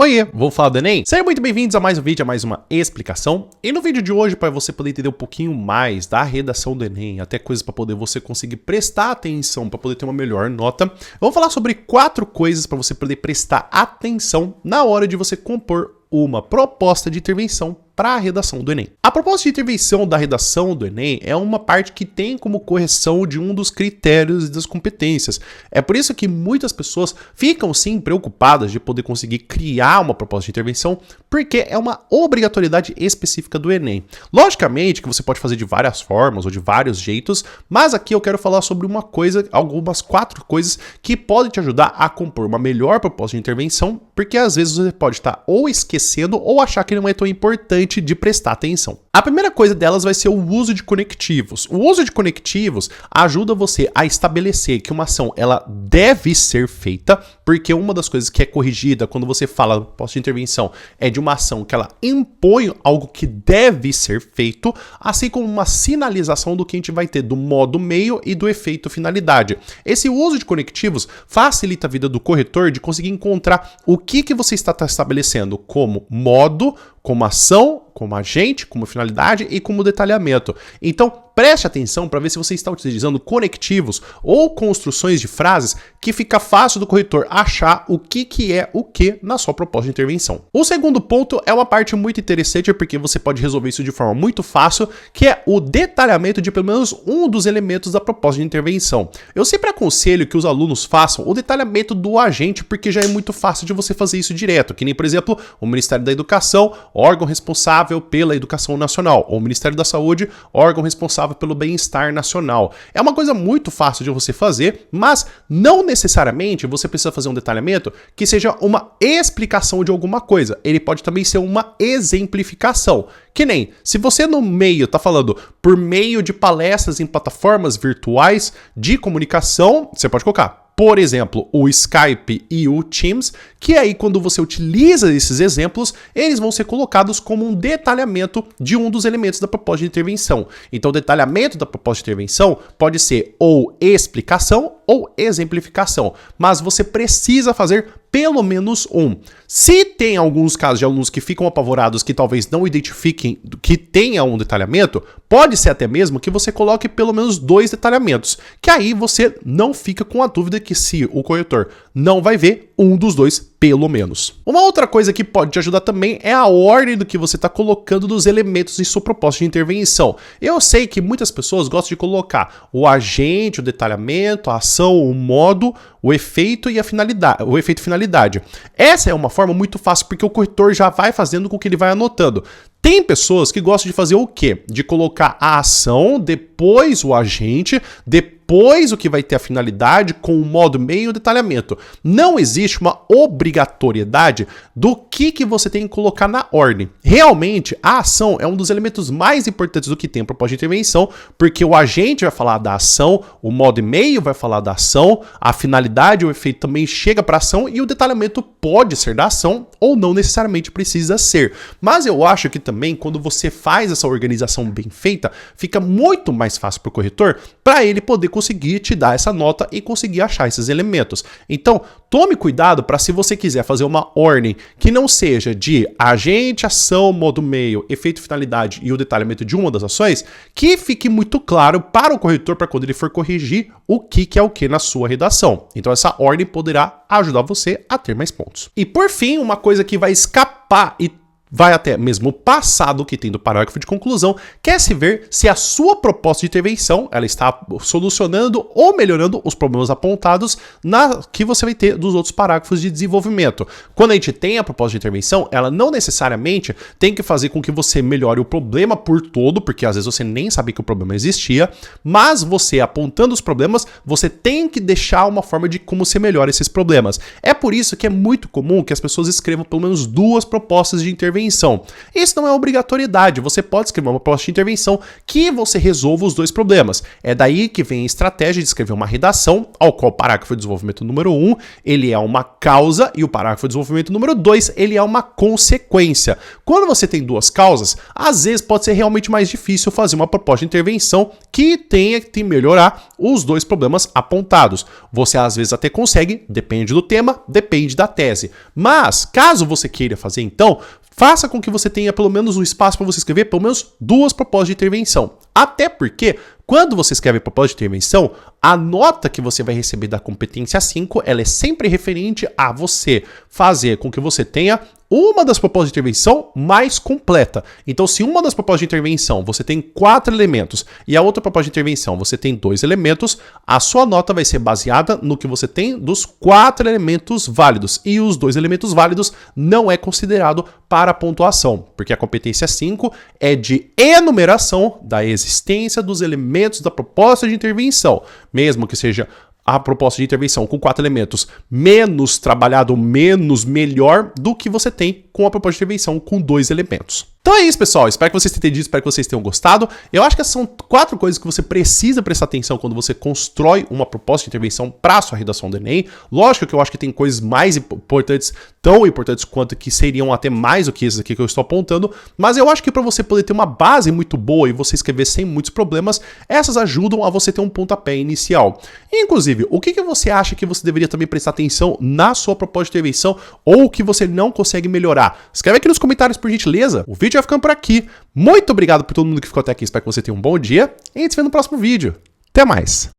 Oiê, vou falar do Enem? Sejam muito bem-vindos a mais um vídeo, a mais uma explicação. E no vídeo de hoje, para você poder entender um pouquinho mais da redação do Enem, até coisas para poder você conseguir prestar atenção, para poder ter uma melhor nota, vamos falar sobre 4 coisas para você poder prestar atenção na hora de você compor uma proposta de intervenção para a redação do Enem. A proposta de intervenção da redação do Enem é uma parte que tem como correção de um dos critérios e das competências. É por isso que muitas pessoas ficam sim preocupadas de poder conseguir criar uma proposta de intervenção, porque é uma obrigatoriedade específica do Enem. Logicamente que você pode fazer de várias formas ou de vários jeitos, mas aqui eu quero falar sobre uma coisa, algumas 4 coisas que podem te ajudar a compor uma melhor proposta de intervenção, porque às vezes você pode estar ou esquecendo ou achar que não é tão importante de prestar atenção. A primeira coisa delas vai ser o uso de conectivos. O uso de conectivos ajuda você a estabelecer que uma ação ela deve ser feita, porque uma das coisas que é corrigida quando você fala proposta de intervenção é de uma ação que ela impõe algo que deve ser feito, assim como uma sinalização do que a gente vai ter do modo meio e do efeito finalidade. Esse uso de conectivos facilita a vida do corretor de conseguir encontrar o que você está estabelecendo como modo, como ação, como agente, como finalidade e como detalhamento. Então, preste atenção para ver se você está utilizando conectivos ou construções de frases que fica fácil do corretor achar o que é o que na sua proposta de intervenção. O segundo ponto é uma parte muito interessante porque você pode resolver isso de forma muito fácil, que é o detalhamento de pelo menos um dos elementos da proposta de intervenção. Eu sempre aconselho que os alunos façam o detalhamento do agente porque já é muito fácil de você fazer isso direto, que nem, por exemplo, o Ministério da Educação, órgão responsável pela educação nacional, ou o Ministério da Saúde, órgão responsável pelo bem-estar nacional. É uma coisa muito fácil de você fazer, mas não necessariamente você precisa fazer um detalhamento que seja uma explicação de alguma coisa. Ele pode também ser uma exemplificação. Que nem, se você no meio está falando por meio de palestras em plataformas virtuais de comunicação, você pode colocar, por exemplo, o Skype e o Teams, que aí quando você utiliza esses exemplos, eles vão ser colocados como um detalhamento de um dos elementos da proposta de intervenção. Então, o detalhamento da proposta de intervenção pode ser ou explicação ou exemplificação, mas você precisa fazer pelo menos um. Se tem alguns casos de alunos que ficam apavorados que talvez não identifiquem que tenha um detalhamento, pode ser até mesmo que você coloque pelo menos 2 detalhamentos, que aí você não fica com a dúvida que se o corretor não vai ver, um dos 2 pelo menos. Uma outra coisa que pode te ajudar também é a ordem do que você está colocando dos elementos em sua proposta de intervenção. Eu sei que muitas pessoas gostam de colocar o agente, o detalhamento, a ação, o modo, o efeito e a finalidade, o efeito e finalidade. Essa é uma forma muito fácil porque o corretor já vai fazendo com que ele vai anotando. Tem pessoas que gostam de fazer o quê? De colocar a ação, depois o agente, depois o que vai ter a finalidade com o modo meio e o detalhamento. Não existe uma obrigatoriedade do que você tem que colocar na ordem. Realmente, a ação é um dos elementos mais importantes do que tem a proposta de intervenção, porque o agente vai falar da ação, o modo e meio vai falar da ação, a finalidade, o efeito também chega para a ação e o detalhamento pode ser da ação ou não necessariamente precisa ser. Mas eu acho que também quando você faz essa organização bem feita, fica muito mais fácil para o corretor, para ele poder conseguir te dar essa nota e conseguir achar esses elementos. Então, tome cuidado para se você quiser fazer uma ordem que não seja de agente, ação, modo meio, efeito, finalidade e o detalhamento de uma das ações, que fique muito claro para o corretor para quando ele for corrigir o que é o que na sua redação. Então, essa ordem poderá ajudar você a ter mais pontos. E por fim, uma coisa que vai escapar e vai até mesmo passar do que tem do parágrafo de conclusão, quer se ver se a sua proposta de intervenção ela está solucionando ou melhorando os problemas apontados na que você vai ter dos outros parágrafos de desenvolvimento. Quando a gente tem a proposta de intervenção, ela não necessariamente tem que fazer com que você melhore o problema por todo, porque às vezes você nem sabia que o problema existia, mas você apontando os problemas, você tem que deixar uma forma de como você melhora esses problemas. É por isso que é muito comum que as pessoas escrevam pelo menos 2 propostas de intervenção intervenção. Isso não é obrigatoriedade, você pode escrever uma proposta de intervenção que você resolva os dois problemas. É daí que vem a estratégia de escrever uma redação, ao qual o parágrafo de desenvolvimento número 1, ele é uma causa, e o parágrafo de desenvolvimento número 2, ele é uma consequência. Quando você tem duas causas, às vezes pode ser realmente mais difícil fazer uma proposta de intervenção que tenha que melhorar os dois problemas apontados. Você às vezes até consegue, depende do tema, depende da tese. Mas, caso você queira fazer então, faça com que você tenha pelo menos um espaço para você escrever pelo menos duas propostas de intervenção. Até porque, quando você escreve proposta de intervenção, a nota que você vai receber da competência 5, ela é sempre referente a você fazer com que você tenha uma das propostas de intervenção mais completa. Então, se uma das propostas de intervenção você tem 4 elementos e a outra proposta de intervenção você tem 2 elementos, a sua nota vai ser baseada no que você tem dos 4 elementos válidos. E os 2 elementos válidos não é considerado para a pontuação, porque a competência 5 é de enumeração da existência dos elementos da proposta de intervenção. Mesmo que seja a proposta de intervenção com 4 elementos menos trabalhado, menos melhor do que você tem com a proposta de intervenção com 2 elementos. Então é isso, pessoal. Espero que vocês tenham entendido, espero que vocês tenham gostado. Eu acho que essas são 4 coisas que você precisa prestar atenção quando você constrói uma proposta de intervenção para a sua redação do Enem. Lógico que eu acho que tem coisas mais importantes, tão importantes quanto que seriam até mais do que esses aqui que eu estou apontando, mas eu acho que para você poder ter uma base muito boa e você escrever sem muitos problemas, essas ajudam a você ter um pontapé inicial. Inclusive, o que você acha que você deveria também prestar atenção na sua proposta de intervenção ou que você não consegue melhorar? Escreve aqui nos comentários, por gentileza. O vídeo vai ficando por aqui. Muito obrigado por todo mundo que ficou até aqui. Espero que você tenha um bom dia e a gente se vê no próximo vídeo. Até mais!